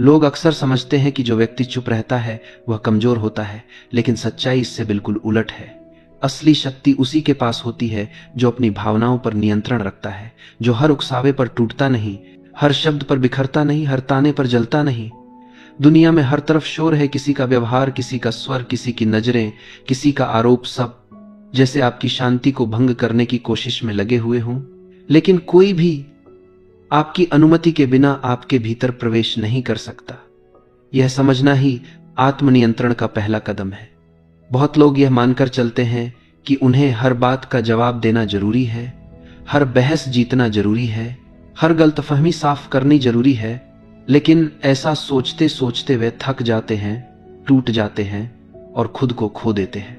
लोग अक्सर समझते हैं कि जो व्यक्ति चुप रहता है वह कमजोर होता है, लेकिन सच्चाई इससे बिल्कुल उलट है। असली शक्ति उसी के पास होती है जो अपनी भावनाओं पर नियंत्रण रखता है, जो हर उकसावे पर टूटता नहीं, हर शब्द पर बिखरता नहीं, हर ताने पर जलता नहीं। दुनिया में हर तरफ शोर है, किसी का व्यवहार, किसी का स्वर, किसी की नजरें, किसी का आरोप, सब जैसे आपकी शांति को भंग करने की कोशिश में लगे हुए हों। लेकिन कोई भी आपकी अनुमति के बिना आपके भीतर प्रवेश नहीं कर सकता। यह समझना ही आत्मनियंत्रण का पहला कदम है। बहुत लोग यह मानकर चलते हैं कि उन्हें हर बात का जवाब देना जरूरी है, हर बहस जीतना जरूरी है, हर गलतफहमी साफ करनी जरूरी है। लेकिन ऐसा सोचते सोचते वे थक जाते हैं, टूट जाते हैं और खुद को खो देते हैं।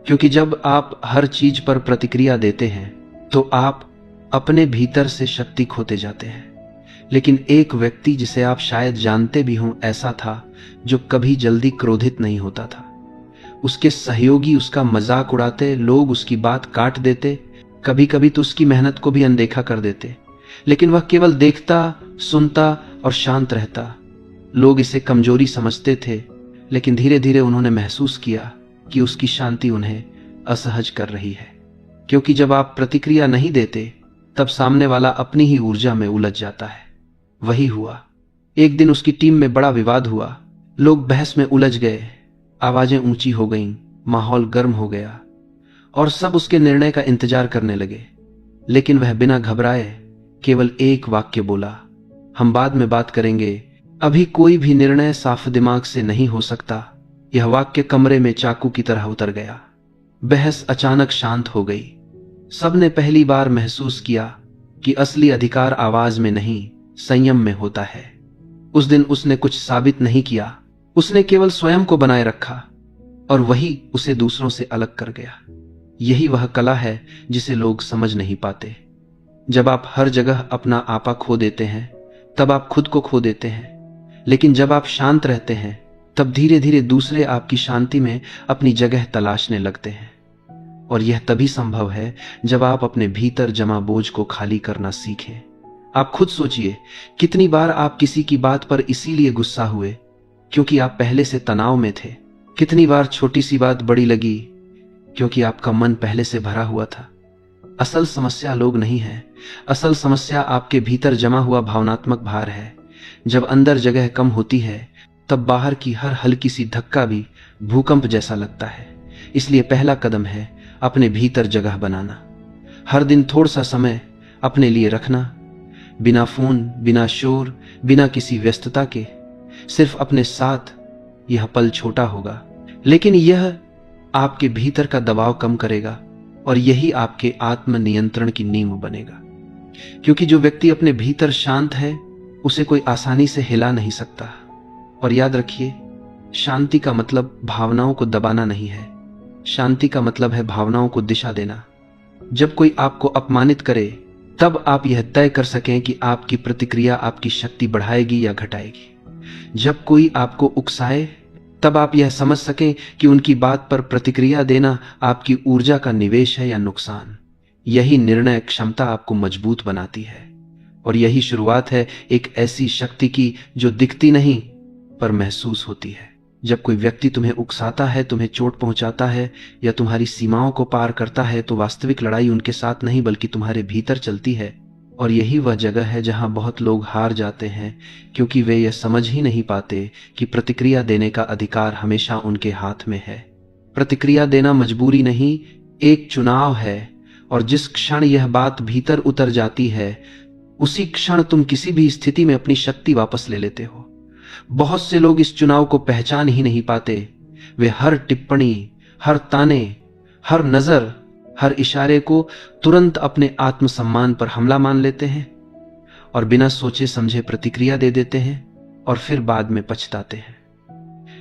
क्योंकि जब आप हर चीज पर प्रतिक्रिया देते हैं तो आप अपने भीतर से शक्ति खोते जाते हैं। लेकिन एक व्यक्ति जिसे आप शायद जानते भी हों ऐसा था, जो कभी जल्दी क्रोधित नहीं होता था। उसके सहयोगी उसका मजाक उड़ाते, लोग उसकी बात काट देते, कभी कभी तो उसकी मेहनत को भी अनदेखा कर देते, लेकिन वह केवल देखता, सुनता और शांत रहता। लोग इसे कमजोरी समझते थे, लेकिन धीरे धीरे उन्होंने महसूस किया कि उसकी शांति उन्हें असहज कर रही है। क्योंकि जब आप प्रतिक्रिया नहीं देते तब सामने वाला अपनी ही ऊर्जा में उलझ जाता है। वही हुआ। एक दिन उसकी टीम में बड़ा विवाद हुआ। लोग बहस में उलझ गए, आवाजें ऊंची हो गईं, माहौल गर्म हो गया और सब उसके निर्णय का इंतजार करने लगे। लेकिन वह बिना घबराए केवल एक वाक्य बोला, हम बाद में बात करेंगे, अभी कोई भी निर्णय साफ दिमाग से नहीं हो सकता। यह वाक्य कमरे में चाकू की तरह उतर गया। बहस अचानक शांत हो गई। सबने पहली बार महसूस किया कि असली अधिकार आवाज में नहीं, संयम में होता है। उस दिन उसने कुछ साबित नहीं किया, उसने केवल स्वयं को बनाए रखा और वही उसे दूसरों से अलग कर गया। यही वह कला है जिसे लोग समझ नहीं पाते। जब आप हर जगह अपना आपा खो देते हैं तब आप खुद को खो देते हैं। लेकिन जब आप शांत रहते हैं तब धीरे धीरे दूसरे आपकी शांति में अपनी जगह तलाशने लगते हैं। और यह तभी संभव है जब आप अपने भीतर जमा बोझ को खाली करना सीखें। आप खुद सोचिए, कितनी बार आप किसी की बात पर इसीलिए गुस्सा हुए क्योंकि आप पहले से तनाव में थे। कितनी बार छोटी सी बात बड़ी लगी क्योंकि आपका मन पहले से भरा हुआ था। असल समस्या लोग नहीं है, असल समस्या आपके भीतर जमा हुआ भावनात्मक भार है। जब अंदर जगह कम होती है तब बाहर की हर हल्की सी धक्का भी भूकंप जैसा लगता है। इसलिए पहला कदम है अपने भीतर जगह बनाना। हर दिन थोड़ा सा समय अपने लिए रखना, बिना फोन, बिना शोर, बिना किसी व्यस्तता के, सिर्फ अपने साथ। यह पल छोटा होगा, लेकिन यह आपके भीतर का दबाव कम करेगा और यही आपके आत्मनियंत्रण की नींव बनेगा। क्योंकि जो व्यक्ति अपने भीतर शांत है उसे कोई आसानी से हिला नहीं सकता। और याद रखिए, शांति का मतलब भावनाओं को दबाना नहीं है, शांति का मतलब है भावनाओं को दिशा देना। जब कोई आपको अपमानित करे तब आप यह तय कर सकें कि आपकी प्रतिक्रिया आपकी शक्ति बढ़ाएगी या घटाएगी। जब कोई आपको उकसाए तब आप यह समझ सकें कि उनकी बात पर प्रतिक्रिया देना आपकी ऊर्जा का निवेश है या नुकसान। यही निर्णय क्षमता आपको मजबूत बनाती है और यही शुरुआत है एक ऐसी शक्ति की जो दिखती नहीं पर महसूस होती है। जब कोई व्यक्ति तुम्हें उकसाता है, तुम्हें चोट पहुंचाता है या तुम्हारी सीमाओं को पार करता है तो वास्तविक लड़ाई उनके साथ नहीं बल्कि तुम्हारे भीतर चलती है। और यही वह जगह है जहां बहुत लोग हार जाते हैं, क्योंकि वे यह समझ ही नहीं पाते कि प्रतिक्रिया देने का अधिकार हमेशा उनके हाथ में है। प्रतिक्रिया देना मजबूरी नहीं, एक चुनाव है। और जिस क्षण यह बात भीतर उतर जाती है उसी क्षण तुम किसी भी स्थिति में अपनी शक्ति वापस ले लेते हो। बहुत से लोग इस चुनाव को पहचान ही नहीं पाते। वे हर टिप्पणी, हर ताने, हर नजर, हर इशारे को तुरंत अपने आत्मसम्मान पर हमला मान लेते हैं और बिना सोचे समझे प्रतिक्रिया दे देते हैं और फिर बाद में पछताते हैं।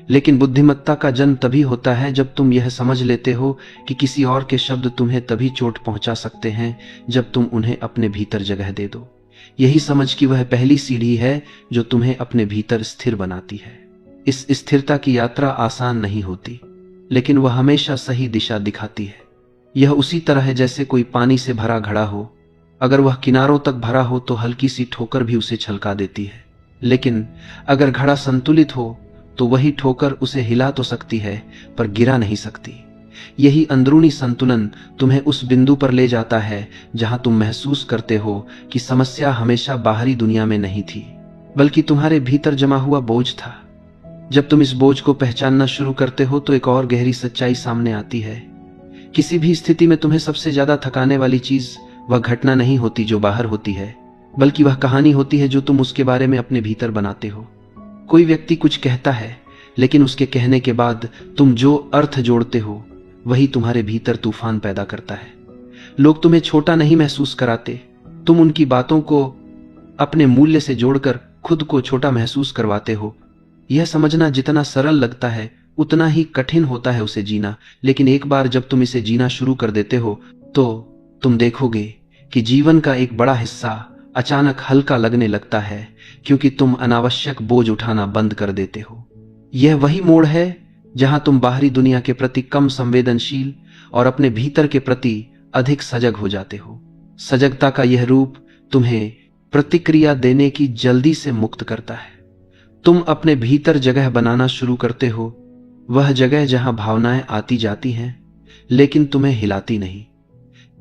लेकिन बुद्धिमत्ता का जन्म तभी होता है जब तुम यह समझ लेते हो कि किसी और के शब्द तुम्हें तभी चोट पहुंचा सकते हैं जब तुम उन्हें अपने भीतर जगह दे दो। यही समझ की वह पहली सीढ़ी है जो तुम्हें अपने भीतर स्थिर बनाती है। इस स्थिरता की यात्रा आसान नहीं होती, लेकिन वह हमेशा सही दिशा दिखाती है। यह उसी तरह है जैसे कोई पानी से भरा घड़ा हो। अगर वह किनारों तक भरा हो तो हल्की सी ठोकर भी उसे छलका देती है, लेकिन अगर घड़ा संतुलित हो तो वही ठोकर उसे हिला तो सकती है पर गिरा नहीं सकती। यही अंदरूनी संतुलन तुम्हें उस बिंदु पर ले जाता है जहां तुम महसूस करते हो कि समस्या हमेशा बाहरी दुनिया में नहीं थी, बल्कि तुम्हारे भीतर जमा हुआ बोझ था। जब तुम इस बोझ को पहचानना शुरू करते हो तो एक और गहरी सच्चाई सामने आती है। किसी भी स्थिति में तुम्हें सबसे ज्यादा थकाने वाली चीज वह घटना नहीं होती जो बाहर होती है, बल्कि वह कहानी होती है जो तुम उसके बारे में अपने भीतर बनाते हो। कोई व्यक्ति कुछ कहता है, लेकिन उसके कहने के बाद तुम जो अर्थ जोड़ते हो वही तुम्हारे भीतर तूफान पैदा करता है। लोग तुम्हें छोटा नहीं महसूस कराते, तुम उनकी बातों को अपने मूल्य से जोड़कर खुद को छोटा महसूस करवाते हो। यह समझना जितना सरल लगता है उतना ही कठिन होता है उसे जीना, लेकिन एक बार जब तुम इसे जीना शुरू कर देते हो तो तुम देखोगे कि जीवन का एक बड़ा हिस्सा अचानक हल्का लगने लगता है, क्योंकि तुम अनावश्यक बोझ उठाना बंद कर देते हो। यह वही मोड़ है जहां तुम बाहरी दुनिया के प्रति कम संवेदनशील और अपने भीतर के प्रति अधिक सजग हो जाते हो। सजगता का यह रूप तुम्हें प्रतिक्रिया देने की जल्दी से मुक्त करता है। तुम अपने भीतर जगह बनाना शुरू करते हो, वह जगह जहां भावनाएं आती जाती हैं लेकिन तुम्हें हिलाती नहीं।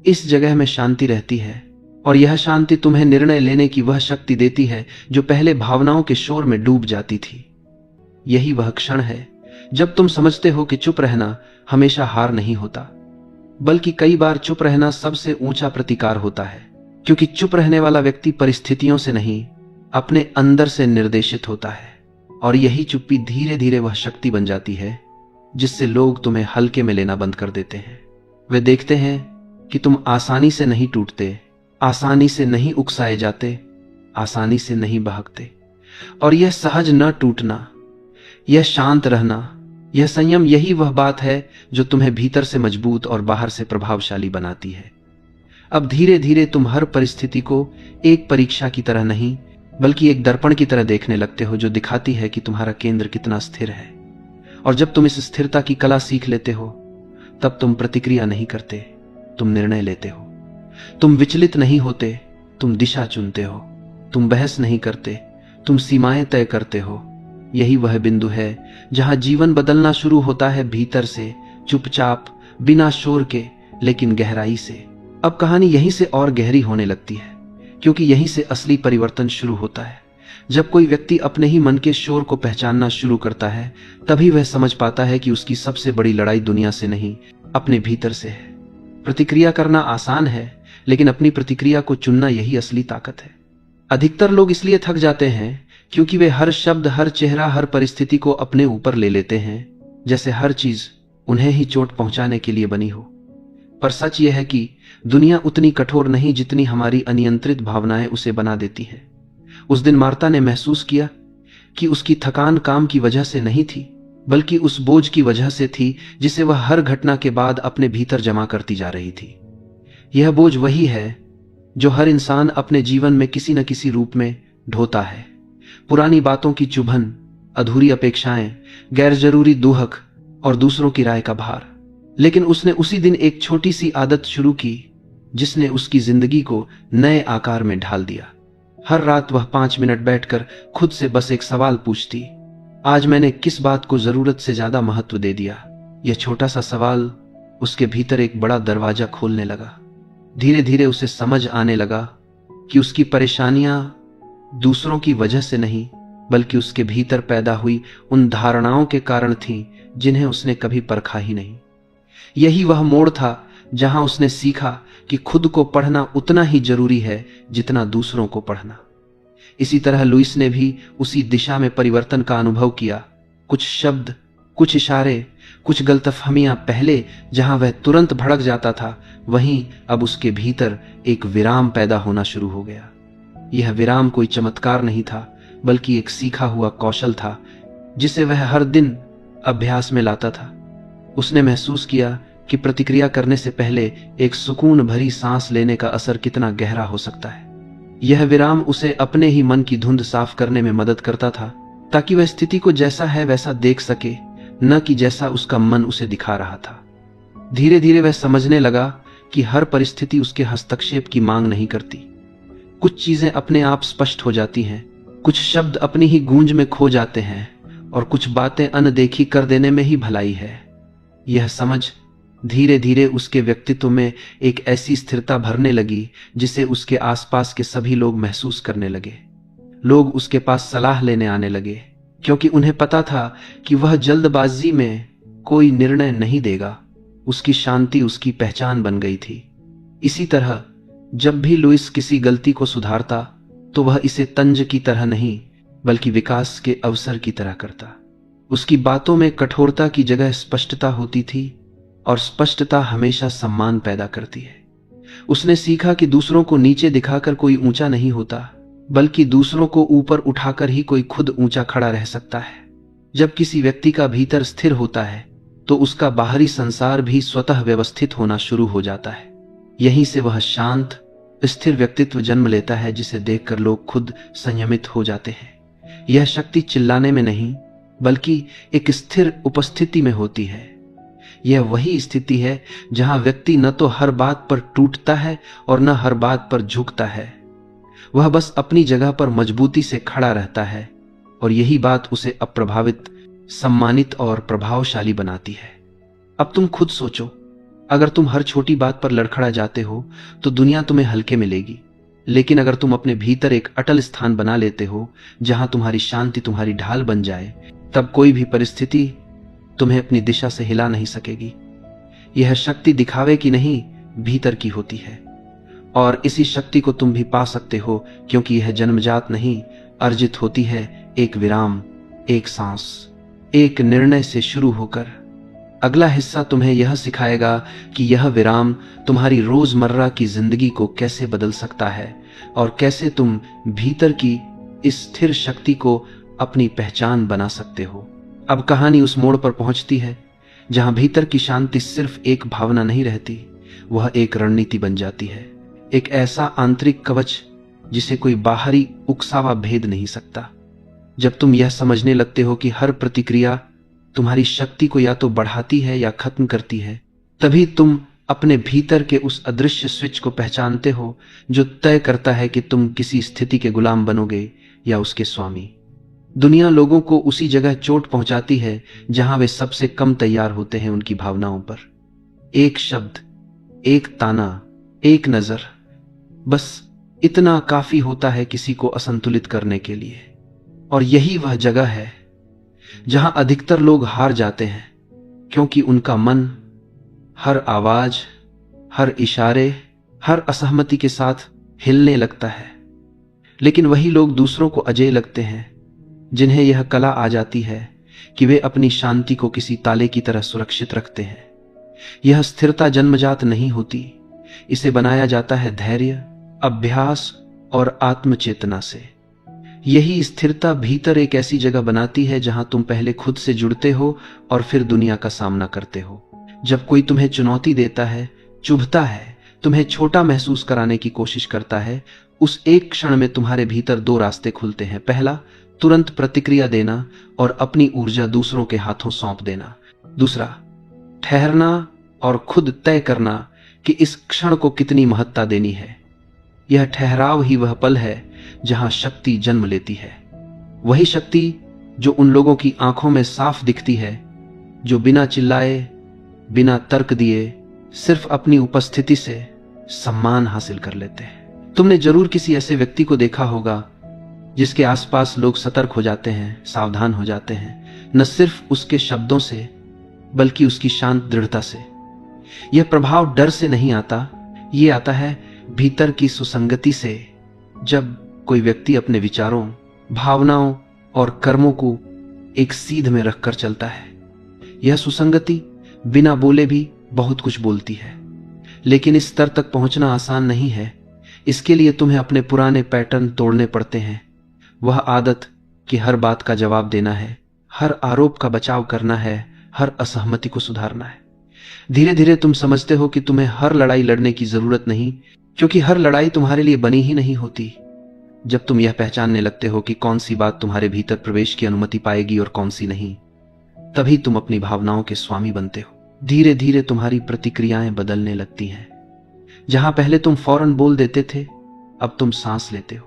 इस जगह में शांति रहती है, और यह शांति तुम्हें निर्णय लेने की वह शक्ति देती है जो पहले भावनाओं के शोर में डूब जाती थी। यही वह क्षण है जब तुम समझते हो कि चुप रहना हमेशा हार नहीं होता, बल्कि कई बार चुप रहना सबसे ऊंचा प्रतिकार होता है, क्योंकि चुप रहने वाला व्यक्ति परिस्थितियों से नहीं अपने अंदर से निर्देशित होता है। और यही चुप्पी धीरे धीरे वह शक्ति बन जाती है जिससे लोग तुम्हें हल्के में लेना बंद कर देते हैं। वे देखते हैं कि तुम आसानी से नहीं टूटते, आसानी से नहीं उकसाए जाते, आसानी से नहीं बहकते। और यह सहज न टूटना, यह शांत रहना, यह संयम, यही वह बात है जो तुम्हें भीतर से मजबूत और बाहर से प्रभावशाली बनाती है। अब धीरे धीरे तुम हर परिस्थिति को एक परीक्षा की तरह नहीं बल्कि एक दर्पण की तरह देखने लगते हो, जो दिखाती है कि तुम्हारा केंद्र कितना स्थिर है। और जब तुम इस स्थिरता की कला सीख लेते हो तब तुम प्रतिक्रिया नहीं करते, तुम निर्णय लेते हो। तुम विचलित नहीं होते, तुम दिशा चुनते हो। तुम बहस नहीं करते, तुम सीमाएं तय करते हो। यही वह बिंदु है जहां जीवन बदलना शुरू होता है, भीतर से, चुपचाप, बिना शोर के, लेकिन गहराई से। अब कहानी यहीं से और गहरी होने लगती है, क्योंकि यहीं से असली परिवर्तन शुरू होता है। जब कोई व्यक्ति अपने ही मन के शोर को पहचानना शुरू करता है, तभी वह समझ पाता है कि उसकी सबसे बड़ी लड़ाई दुनिया से नहीं, अपने भीतर से है। प्रतिक्रिया करना आसान है, लेकिन अपनी प्रतिक्रिया को चुनना यही असली ताकत है। अधिकतर लोग इसलिए थक जाते हैं क्योंकि वे हर शब्द, हर चेहरा, हर परिस्थिति को अपने ऊपर ले लेते हैं, जैसे हर चीज उन्हें ही चोट पहुंचाने के लिए बनी हो। पर सच यह है कि दुनिया उतनी कठोर नहीं जितनी हमारी अनियंत्रित भावनाएं उसे बना देती हैं। उस दिन मार्ता ने महसूस किया कि उसकी थकान काम की वजह से नहीं थी, बल्कि उस बोझ की वजह से थी जिसे वह हर घटना के बाद अपने भीतर जमा करती जा रही थी। यह बोझ वही है जो हर इंसान अपने जीवन में किसी न किसी रूप में ढोता है। पुरानी बातों की चुभन, अधूरी अपेक्षाएं, गैर जरूरी दुहक और दूसरों की राय का भार। लेकिन उसने उसी दिन एक छोटी सी आदत शुरू की जिसने उसकी जिंदगी को नए आकार में ढाल दिया। हर रात वह 5 मिनट बैठकर खुद से बस एक सवाल पूछती, आज मैंने किस बात को जरूरत से ज्यादा महत्व दे दिया। यह छोटा सा सवाल उसके भीतर एक बड़ा दरवाजा खोलने लगा। धीरे धीरे उसे समझ आने लगा कि उसकी परेशानियां दूसरों की वजह से नहीं, बल्कि उसके भीतर पैदा हुई उन धारणाओं के कारण थीं जिन्हें उसने कभी परखा ही नहीं। यही वह मोड़ था जहां उसने सीखा कि खुद को पढ़ना उतना ही जरूरी है जितना दूसरों को पढ़ना। इसी तरह लुइस ने भी उसी दिशा में परिवर्तन का अनुभव किया। कुछ शब्द, कुछ इशारे, कुछ गलतफहमियां पहले जहां वह तुरंत भड़क जाता था, वहीं अब उसके भीतर एक विराम पैदा होना शुरू हो गया। यह विराम कोई चमत्कार नहीं था, बल्कि एक सीखा हुआ कौशल था जिसे वह हर दिन अभ्यास में लाता था। उसने महसूस किया कि प्रतिक्रिया करने से पहले एक सुकून भरी सांस लेने का असर कितना गहरा हो सकता है। यह विराम उसे अपने ही मन की धुंध साफ करने में मदद करता था, ताकि वह स्थिति को जैसा है वैसा देख सके, न कि जैसा उसका मन उसे दिखा रहा था। धीरे धीरे वह समझने लगा कि हर परिस्थिति उसके हस्तक्षेप की मांग नहीं करती। कुछ चीजें अपने आप स्पष्ट हो जाती हैं, कुछ शब्द अपनी ही गूंज में खो जाते हैं और कुछ बातें अनदेखी कर देने में ही भलाई है। यह समझ धीरे धीरे उसके व्यक्तित्व में एक ऐसी स्थिरता भरने लगी जिसे उसके आसपास के सभी लोग महसूस करने लगे। लोग उसके पास सलाह लेने आने लगे, क्योंकि उन्हें पता था कि वह जल्दबाजी में कोई निर्णय नहीं देगा। उसकी शांति उसकी पहचान बन गई थी। इसी तरह जब भी लुइस किसी गलती को सुधारता तो वह इसे तंज की तरह नहीं बल्कि विकास के अवसर की तरह करता। उसकी बातों में कठोरता की जगह स्पष्टता होती थी और स्पष्टता हमेशा सम्मान पैदा करती है। उसने सीखा कि दूसरों को नीचे दिखाकर कोई ऊंचा नहीं होता, बल्कि दूसरों को ऊपर उठाकर ही कोई खुद ऊंचा खड़ा रह सकता है। जब किसी व्यक्ति का भीतर स्थिर होता है तो उसका बाहरी संसार भी स्वतः व्यवस्थित होना शुरू हो जाता है। यहीं से वह शांत स्थिर व्यक्तित्व जन्म लेता है जिसे देखकर लोग खुद संयमित हो जाते हैं। यह शक्ति चिल्लाने में नहीं बल्कि एक स्थिर उपस्थिति में होती है। यह वही स्थिति है जहां व्यक्ति न तो हर बात पर टूटता है और न हर बात पर झुकता है। वह बस अपनी जगह पर मजबूती से खड़ा रहता है और यही बात उसे अप्रभावित, सम्मानित और प्रभावशाली बनाती है। अब तुम खुद सोचो, अगर तुम हर छोटी बात पर लड़खड़ा जाते हो तो दुनिया तुम्हें हल्के मिलेगी, लेकिन अगर तुम अपने भीतर एक अटल स्थान बना लेते हो जहां तुम्हारी शांति तुम्हारी ढाल बन जाए, तब कोई भी परिस्थिति तुम्हें अपनी दिशा से हिला नहीं सकेगी। यह शक्ति दिखावे की नहीं, भीतर की होती है और इसी शक्ति को तुम भी पा सकते हो, क्योंकि यह जन्मजात नहीं, अर्जित होती है एक विराम, एक सांस, एक निर्णय से शुरू होकर। अगला हिस्सा तुम्हें यह सिखाएगा कि यह विराम तुम्हारी रोजमर्रा की जिंदगी को कैसे बदल सकता है और कैसे तुम भीतर की इस स्थिर शक्ति को अपनी पहचान बना सकते हो। अब कहानी उस मोड़ पर पहुंचती है जहां भीतर की शांति सिर्फ एक भावना नहीं रहती, वह एक रणनीति बन जाती है, एक ऐसा आंतरिक कवच जिसे कोई बाहरी उकसावा भेद नहीं सकता। जब तुम यह समझने लगते हो कि हर प्रतिक्रिया तुम्हारी शक्ति को या तो बढ़ाती है या खत्म करती है, तभी तुम अपने भीतर के उस अदृश्य स्विच को पहचानते हो जो तय करता है कि तुम किसी स्थिति के गुलाम बनोगे या उसके स्वामी। दुनिया लोगों को उसी जगह चोट पहुंचाती है जहां वे सबसे कम तैयार होते हैं उनकी भावनाओं पर। एक शब्द, एक ताना, एक नजर, बस इतना काफी होता है किसी को असंतुलित करने के लिए। और यही वह जगह है जहां अधिकतर लोग हार जाते हैं, क्योंकि उनका मन हर आवाज, हर इशारे, हर असहमति के साथ हिलने लगता है। लेकिन वही लोग दूसरों को अजेय लगते हैं जिन्हें यह कला आ जाती है कि वे अपनी शांति को किसी ताले की तरह सुरक्षित रखते हैं। यह स्थिरता जन्मजात नहीं होती, इसे बनाया जाता है धैर्य, अभ्यास और आत्मचेतना से। यही स्थिरता भीतर एक ऐसी जगह बनाती है जहां तुम पहले खुद से जुड़ते हो और फिर दुनिया का सामना करते हो। जब कोई तुम्हें चुनौती देता है, चुभता है, तुम्हें छोटा महसूस कराने की कोशिश करता है, उस एक क्षण में तुम्हारे भीतर दो रास्ते खुलते हैं। पहला, तुरंत प्रतिक्रिया देना और अपनी ऊर्जा दूसरों के हाथों सौंप देना। दूसरा, ठहरना और खुद तय करना कि इस क्षण को कितनी महत्ता देनी है। यह ठहराव ही वह पल है जहां शक्ति जन्म लेती है। वही शक्ति जो उन लोगों की आंखों में साफ दिखती है जो बिना चिल्लाए, बिना तर्क दिए, सिर्फ अपनी उपस्थिति से सम्मान हासिल कर लेते हैं। तुमने जरूर किसी ऐसे व्यक्ति को देखा होगा जिसके आसपास लोग सतर्क हो जाते हैं, सावधान हो जाते हैं, न सिर्फ उसके शब्दों से बल्कि उसकी शांत दृढ़ता से। यह प्रभाव डर से नहीं आता, यह आता है भीतर की सुसंगति से। जब कोई व्यक्ति अपने विचारों, भावनाओं और कर्मों को एक सीध में रखकर चलता है, यह सुसंगति बिना बोले भी बहुत कुछ बोलती है। लेकिन इस स्तर तक पहुंचना आसान नहीं है। इसके लिए तुम्हें अपने पुराने पैटर्न तोड़ने पड़ते हैं। वह आदत कि हर बात का जवाब देना है, हर आरोप का बचाव करना है, हर असहमति को सुधारना है। धीरे धीरे तुम समझते हो कि तुम्हें हर लड़ाई लड़ने की जरूरत नहीं, क्योंकि हर लड़ाई तुम्हारे लिए बनी ही नहीं होती। जब तुम यह पहचानने लगते हो कि कौन सी बात तुम्हारे भीतर प्रवेश की अनुमति पाएगी और कौन सी नहीं, तभी तुम अपनी भावनाओं के स्वामी बनते हो। धीरे धीरे तुम्हारी प्रतिक्रियाएं बदलने लगती हैं। जहां पहले तुम फौरन बोल देते थे, अब तुम सांस लेते हो।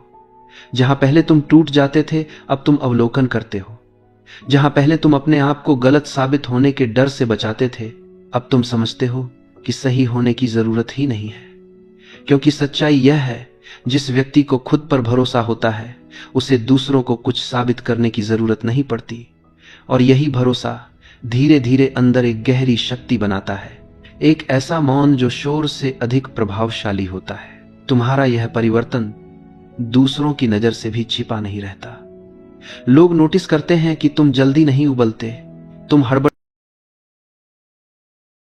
जहां पहले तुम टूट जाते थे, अब तुम अवलोकन करते हो। जहां पहले तुम अपने आप को गलत साबित होने के डर से बचाते थे, अब तुम समझते हो कि सही होने की जरूरत ही नहीं है। क्योंकि सच्चाई यह है, जिस व्यक्ति को खुद पर भरोसा होता है, उसे दूसरों को कुछ साबित करने की जरूरत नहीं पड़ती। और यही भरोसा धीरे धीरे अंदर एक गहरी शक्ति बनाता है, एक ऐसा मौन जो शोर से अधिक प्रभावशाली होता है। तुम्हारा यह परिवर्तन दूसरों की नजर से भी छिपा नहीं रहता। लोग नोटिस करते हैं कि तुम जल्दी नहीं उबलते, तुम हड़बड़